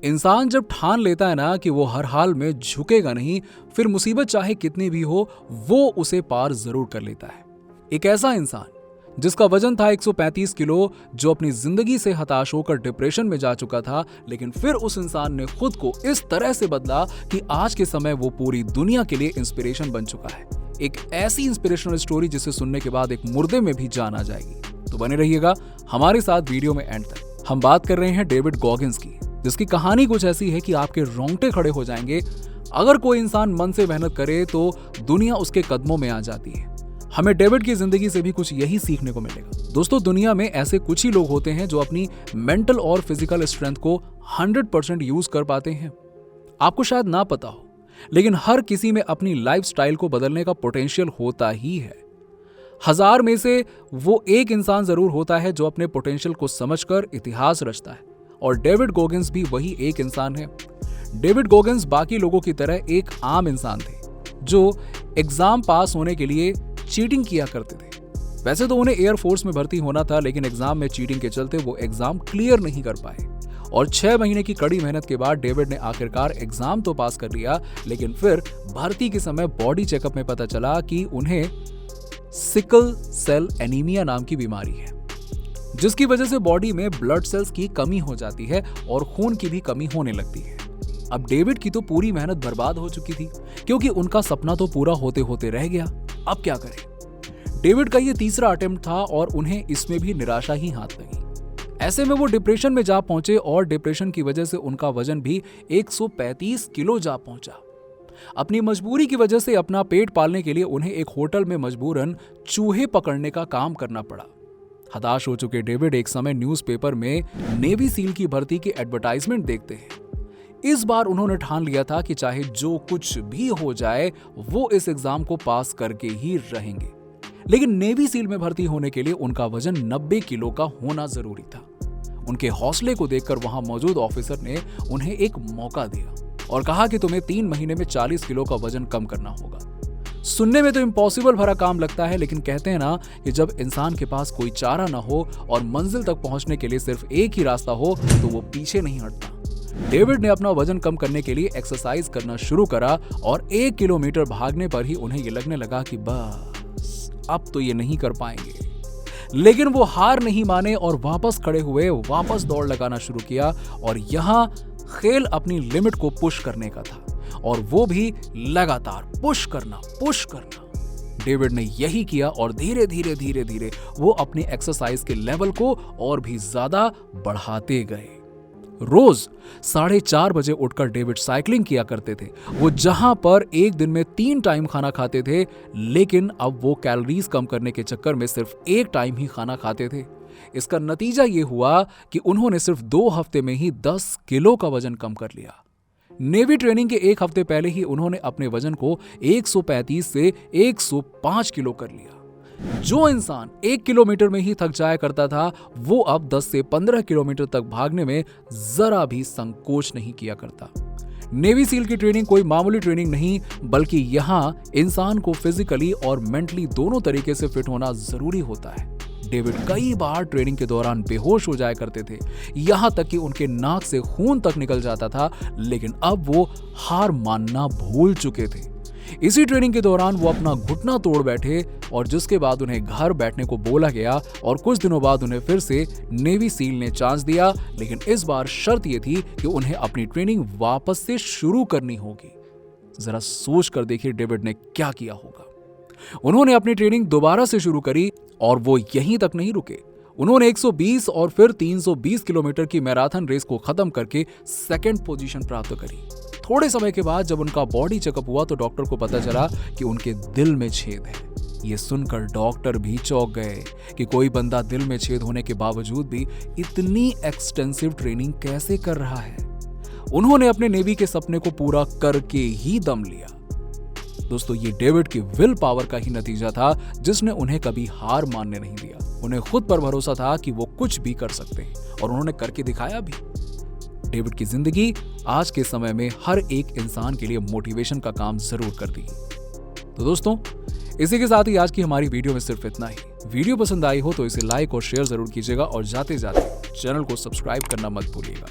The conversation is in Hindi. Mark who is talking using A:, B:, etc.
A: इंसान जब ठान लेता है ना कि वो हर हाल में झुकेगा नहीं, फिर मुसीबत चाहे कितनी भी हो वो उसे पार जरूर कर लेता है। एक ऐसा इंसान जिसका वजन था 135 किलो, जो अपनी जिंदगी से हताश होकर डिप्रेशन में जा चुका था, लेकिन फिर उस इंसान ने खुद को इस तरह से बदला कि आज के समय वो पूरी दुनिया के लिए इंस्पिरेशन बन चुका है। एक ऐसी इंस्पिरेशनल स्टोरी जिसे सुनने के बाद एक मुर्दे में भी जान आ जाएगी। तो बने रहिएगा हमारे साथ वीडियो में एंड तक। हम बात कर रहे हैं डेविड गॉगिंस की, जिसकी कहानी कुछ ऐसी है कि आपके रोंगटे खड़े हो जाएंगे। अगर कोई इंसान मन से मेहनत करे तो दुनिया उसके कदमों में आ जाती है। हमें डेविड की जिंदगी से भी कुछ यही सीखने को मिलेगा। दोस्तों, दुनिया में ऐसे कुछ ही लोग होते हैं जो अपनी मेंटल और फिजिकल स्ट्रेंथ को 100% यूज कर पाते हैं। आपको शायद ना पता हो, लेकिन हर किसी में अपनी लाइफस्टाइल को बदलने का पोटेंशियल होता ही है। 1000 में से वो एक इंसान जरूर होता है जो अपने पोटेंशियल को समझकर इतिहास रचता है, और डेविड गॉगिंस भी वही एक इंसान है। डेविड गॉगिंस बाकी लोगों की तरह एक आम इंसान थे जो एग्जाम पास होने के लिए चीटिंग किया करते थे। वैसे तो उन्हें एयरफोर्स में भर्ती होना था, लेकिन एग्जाम में चीटिंग के चलते वो एग्जाम क्लियर नहीं कर पाए, और 6 महीने की कड़ी मेहनत के बाद डेविड ने आखिरकार एग्जाम तो पास कर लिया, लेकिन फिर भर्ती के समय बॉडी चेकअप में पता चला कि उन्हें सिकल सेल एनीमिया नाम की बीमारी है, जिसकी वजह से बॉडी में ब्लड सेल्स की कमी हो जाती है और खून की भी कमी होने लगती है। अब डेविड की तो पूरी मेहनत बर्बाद हो चुकी थी, क्योंकि उनका सपना तो पूरा होते होते रह गया। अब क्या करें? डेविड का ये तीसरा अटेम्प्ट था और उन्हें इसमें भी निराशा ही हाथ लगी। ऐसे में वो डिप्रेशन में जा पहुंचे, और डिप्रेशन की वजह से उनका वजन भी 135 किलो जा पहुंचा। अपनी मजबूरी की वजह से अपना पेट पालने के लिए उन्हें एक होटल में मजबूरन चूहे पकड़ने का काम करना पड़ा। हताश हो चुके डेविड एक समय न्यूज़पेपर में नेवी सील की भर्ती की एडवर्टाइजमेंट देखते हैं। इस बार उन्होंने ठान लिया था कि चाहे जो कुछ भी हो जाए वो इस एग्जाम को पास करके ही रहेंगे। लेकिन नेवी सील में भर्ती होने के लिए उनका वजन 90 किलो का होना जरूरी था। उनके हौसले को देखकर वहां मौजूद ऑफिसर ने उन्हें एक मौका दिया और कहा कि तुम्हें 3 महीने में 40 किलो का वजन कम करना होगा। सुनने में तो इम्पॉसिबल भरा काम लगता है, लेकिन कहते हैं ना कि जब इंसान के पास कोई चारा ना हो और मंजिल तक पहुंचने के लिए सिर्फ एक ही रास्ता हो तो वो पीछे नहीं हटता। डेविड ने अपना वजन कम करने के लिए एक्सरसाइज करना शुरू करा, और 1 किलोमीटर भागने पर ही उन्हें ये लगने लगा कि बस अब तो ये नहीं कर पाएंगे। लेकिन वो हार नहीं माने और वापस खड़े हुए, वापस दौड़ लगाना शुरू किया, और यहाँ खेल अपनी लिमिट को पुश करने का था, और वो भी लगातार पुश करना। डेविड ने यही किया, और धीरे धीरे वो अपनी एक्सरसाइज के लेवल को और भी ज्यादा बढ़ाते गए। रोज 4:30 बजे उठकर डेविड साइकिलिंग किया करते थे। वो जहां पर एक दिन में 3 टाइम खाना खाते थे, लेकिन अब वो कैलोरीज कम करने के चक्कर में सिर्फ 1 टाइम ही खाना खाते थे। इसका नतीजा ये हुआ कि उन्होंने सिर्फ 2 हफ्ते में ही 10 किलो का वजन कम कर लिया। नेवी ट्रेनिंग के 1 हफ्ते पहले ही उन्होंने अपने वजन को 135 से 105 किलो कर लिया। जो इंसान 1 किलोमीटर में ही थक जाया करता था, वो अब 10 से 15 किलोमीटर तक भागने में जरा भी संकोच नहीं किया करता। नेवी सील की ट्रेनिंग कोई मामूली ट्रेनिंग नहीं, बल्कि यहाँ इंसान को फिजिकली और मेंटली दोनों तरीके से फिट होना जरूरी होता है। डेविड कई बार ट्रेनिंग के दौरान बेहोश हो जाया करते थे, यहां तक कि उनके नाक से खून तक निकल जाता था, लेकिन अब वो हार मानना भूल चुके थे। इसी ट्रेनिंग के दौरान वो अपना घुटना तोड़ बैठे, और जिसके बाद उन्हें घर बैठने को बोला गया, और कुछ दिनों बाद उन्हें फिर से नेवी सील ने चांस दिया, लेकिन इस बार शर्त ये थी कि उन्हें अपनी ट्रेनिंग वापस से शुरू करनी होगी। जरा सोच कर देखिए डेविड ने क्या किया होगा। उन्होंने अपनी ट्रेनिंग दोबारा से शुरू करी, और वो यहीं तक नहीं रुके। उन्होंने 120 और फिर 320 किलोमीटर की मैराथन रेस को खत्म करके 2nd पोजीशन प्राप्त करी। थोड़े समय के बाद जब उनका बॉडी चेकअप हुआ तो डॉक्टर को पता चला कि उनके दिल में छेद है। ये सुनकर डॉक्टर भी चौंक गए कि कोई बंदा दिल में छेद होने के बावजूद भी इतनी एक्सटेंसिव ट्रेनिंग कैसे कर रहा है। उन्होंने अपने नेवी के सपने को पूरा करके ही दम लिया। दोस्तों, ये डेविड की विल पावर का ही नतीजा था, जिसने उन्हें कभी हार मानने नहीं दिया। उन्हें खुद पर भरोसा था कि वो कुछ भी कर सकते हैं, और उन्होंने करके दिखाया भी। डेविड की जिंदगी आज के समय में हर एक इंसान के लिए मोटिवेशन का काम जरूर करती है। तो दोस्तों, इसी के साथ ही आज की हमारी वीडियो में सिर्फ इतना ही। वीडियो पसंद आई हो तो इसे लाइक और शेयर जरूर कीजिएगा, और जाते जाते चैनल को सब्सक्राइब करना मत भूलिएगा।